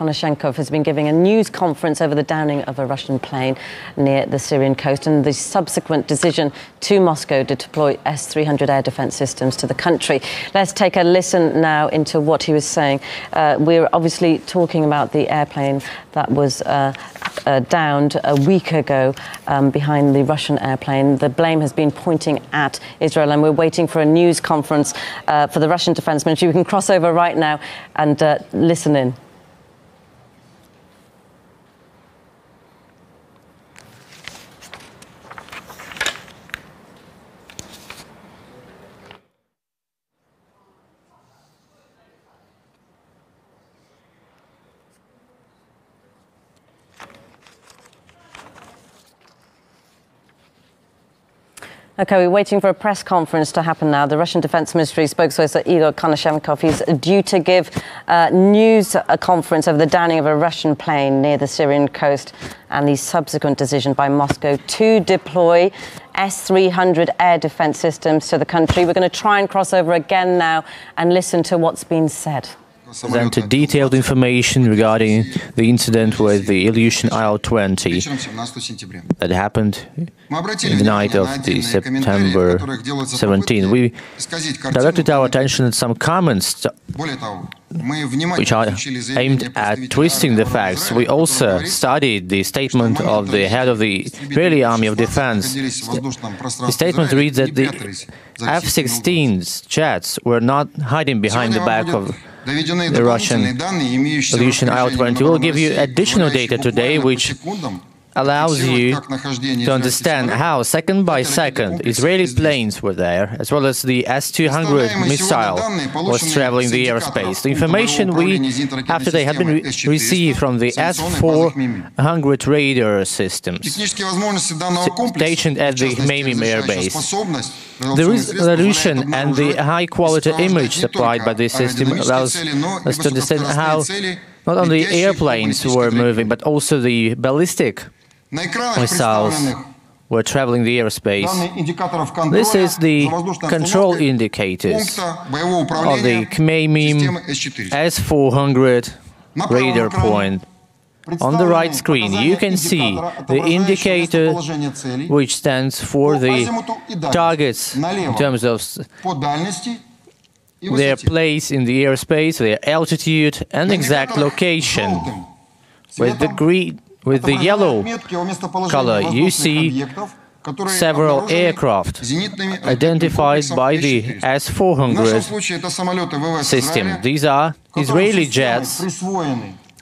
Konashenkov has been giving a news conference over the downing of a Russian plane near the Syrian coast and the subsequent decision to Moscow to deploy S-300 air defense systems to the country. Let's take a listen now into what he was saying. We're obviously talking about the airplane that was downed a week ago behind the Russian airplane. The blame has been pointing at Israel, and we're waiting for a news conference for the Russian Defense Ministry. We can cross over right now and listen in. OK, we're waiting for a press conference to happen now. The Russian Defense Ministry spokesperson Igor Konashenkov is due to give a conference over the downing of a Russian plane near the Syrian coast and the subsequent decision by Moscow to deploy S-300 air defense systems to the country. We're going to try and cross over again now and listen to what's been said. Presented detailed information regarding the incident with the Ilyushin Il-20 that happened in the night of September 17. We directed our attention at some comments which are aimed at twisting the facts. We also studied the statement of the head of the Israeli Army of Defense. The statement reads that the F-16 jets were not hiding behind the back of the Russian Ilyushin Il-20. We'll give you additional data today which allows you to understand how, second by second, Israeli planes were there, as well as the S-200 missile was traveling the airspace. The information we have today had been received from the S-400 radar systems stationed at the Hmeimim air base. The resolution and the high-quality image supplied by this system allows us to understand how not only airplanes were moving, but also the ballistic missiles were traveling the airspace. This is the control indicators of the Hmeimim S-400 radar point. On the right screen, you can see the indicator which stands for the targets in terms of their place in the airspace, their altitude and exact location. With the yellow color, you see several aircraft identified by the S-400 system. These are Israeli jets.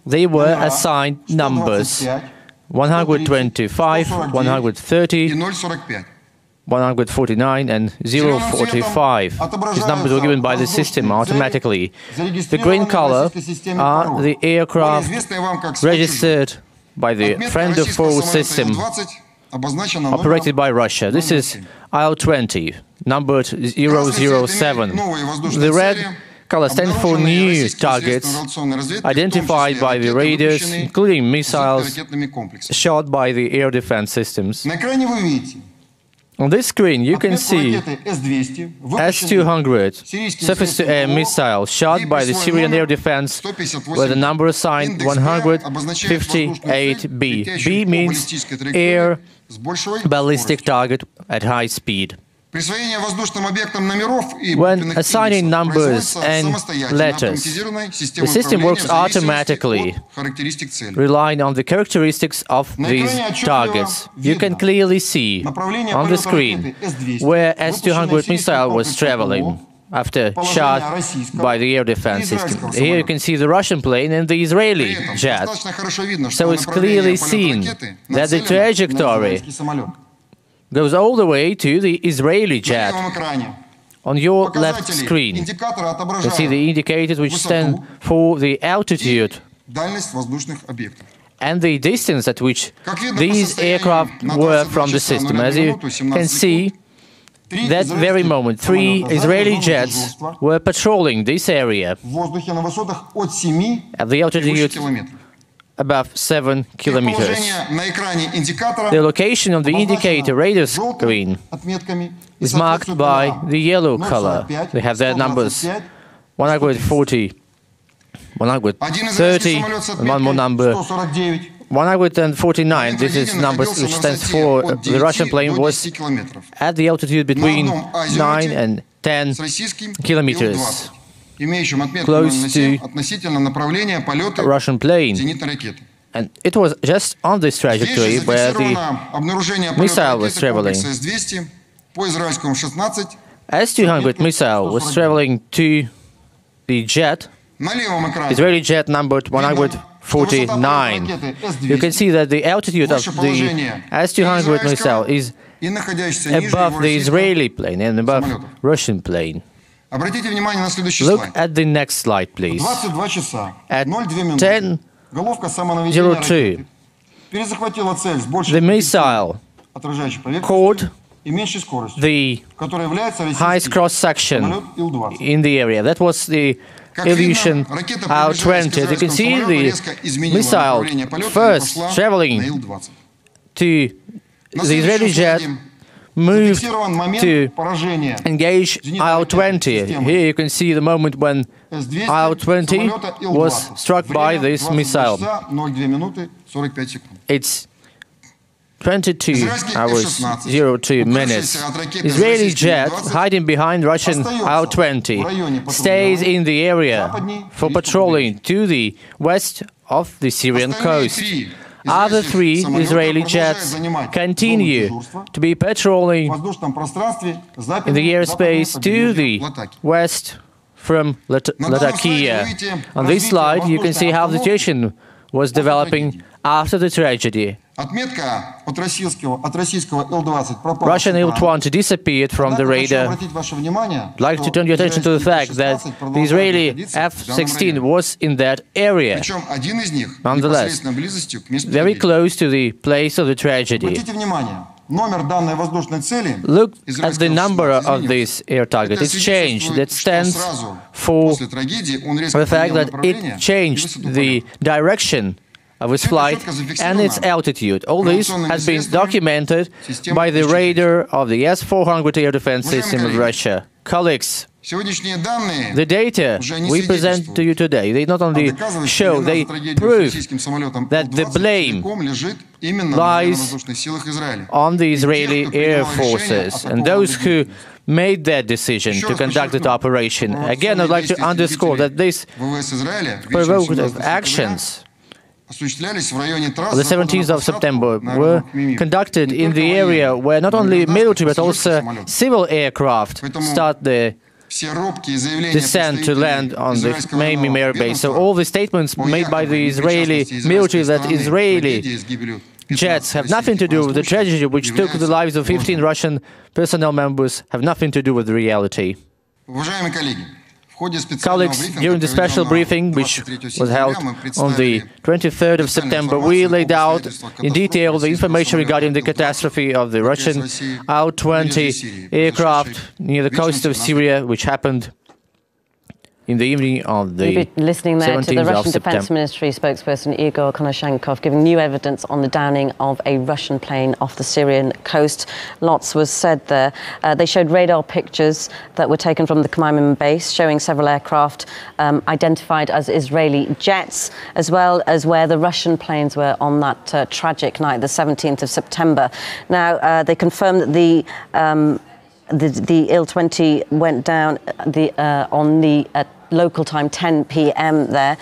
They were assigned numbers 125, 130, 149 and 045. These numbers were given by the system automatically. The green color are the aircraft registered by the friend or foe system operated by Russia. This is Il-20, numbered 007. The red color stands for new targets identified by the radars, including missiles shot by the air defense systems. On this screen, you can see S-200 surface-to-air missile shot by the Syrian air defense with the number assigned 158B. B means air ballistic target at high speed. When assigning numbers and letters, the system works automatically, relying on the characteristics of these targets. You can clearly see on the screen where S-200 missile was traveling after shot by the air defense system. Here you can see the Russian plane and the Israeli jet. So it's clearly seen that the trajectory goes all the way to the Israeli jet. On your left screen, you can see the indicators which stand for the altitude and the distance at which these aircraft were from the system. As you can see, that very moment, 3 Israeli jets were patrolling this area at the altitude above 7 kilometers. The location of the indicator radar screen is marked by the yellow color. They have their numbers 140 130, and one more number, 149. This is number which stands for the Russian plane was at the altitude between 9 and 10 kilometers, close to a Russian plane. And it was just on this trajectory where the missile was traveling. S-200 missile was traveling to the jet, Israeli jet numbered 149. You can see that the altitude of the S-200 missile is above the Israeli plane and above Russian plane. Look at the next slide, please. At 10:02, the missile caught the highest cross-section in the area. That was the Ilyushin Il-20. As you can see, the missile first traveling to the Israeli jet moved to engage Il-20. Here you can see the moment when Il-20 was struck by this missile. It's 22 hours 02 minutes. Israeli jet hiding behind Russian Il-20 stays in the area for patrolling to the west of the Syrian coast. Other three Israeli jets continue to be patrolling in the airspace to the west from Latakia. On this slide, you can see how the situation was developing after the tragedy. Russian Il-20 disappeared from the radar. I'd like to turn your attention to the fact that the Israeli F-16 was in that area. Nonetheless, very close to the place of the tragedy. Look at the number of this air target. It's changed. That stands for the fact that it changed the direction of its flight and its altitude. All this has been documented by the radar of the S-400 air defense system of Russia. Colleagues, the data we present to you today, they not only show, they prove that the blame lies on the Israeli Air Forces and those who made that decision to conduct that operation. Again, I'd like to underscore that these provocative actions on the 17th of September were conducted in the area where not only military but also civil aircraft start their descent to land on the main air base. So all the statements made by the Israeli military that Israeli jets have nothing to do with the tragedy which took the lives of 15 Russian personnel members have nothing to do with the reality. Colleagues, during the special briefing, which was held on the 23rd of September, we laid out in detail the information regarding the catastrophe of the Russian Il-20 aircraft near the coast of Syria, which happened in the evening of the 17th of September. Listening there to the Russian Defense Ministry spokesperson Igor Konashenkov giving new evidence on the downing of a Russian plane off the Syrian coast. Lots was said there. They showed radar pictures that were taken from the Khmeimim base showing several aircraft identified as Israeli jets, as well as where the Russian planes were on that tragic night, the 17th of September. Now, they confirmed that the Il-20 went down on the local time 10 p.m. there.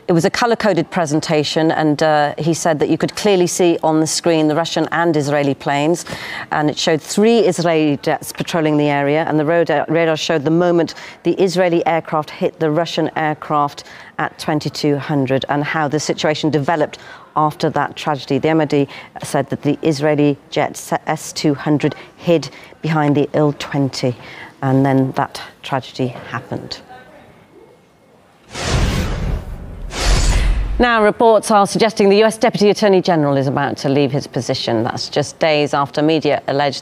It was a color-coded presentation, and he said that you could clearly see on the screen the Russian and Israeli planes, and it showed 3 Israeli jets patrolling the area, and the radar showed the moment the Israeli aircraft hit the Russian aircraft at 2200 and how the situation developed after that tragedy. The MOD said that the Israeli jet S-200 hid behind the Il-20, and then that tragedy happened. Now, reports are suggesting the US Deputy Attorney General is about to leave his position. That's just days after media alleged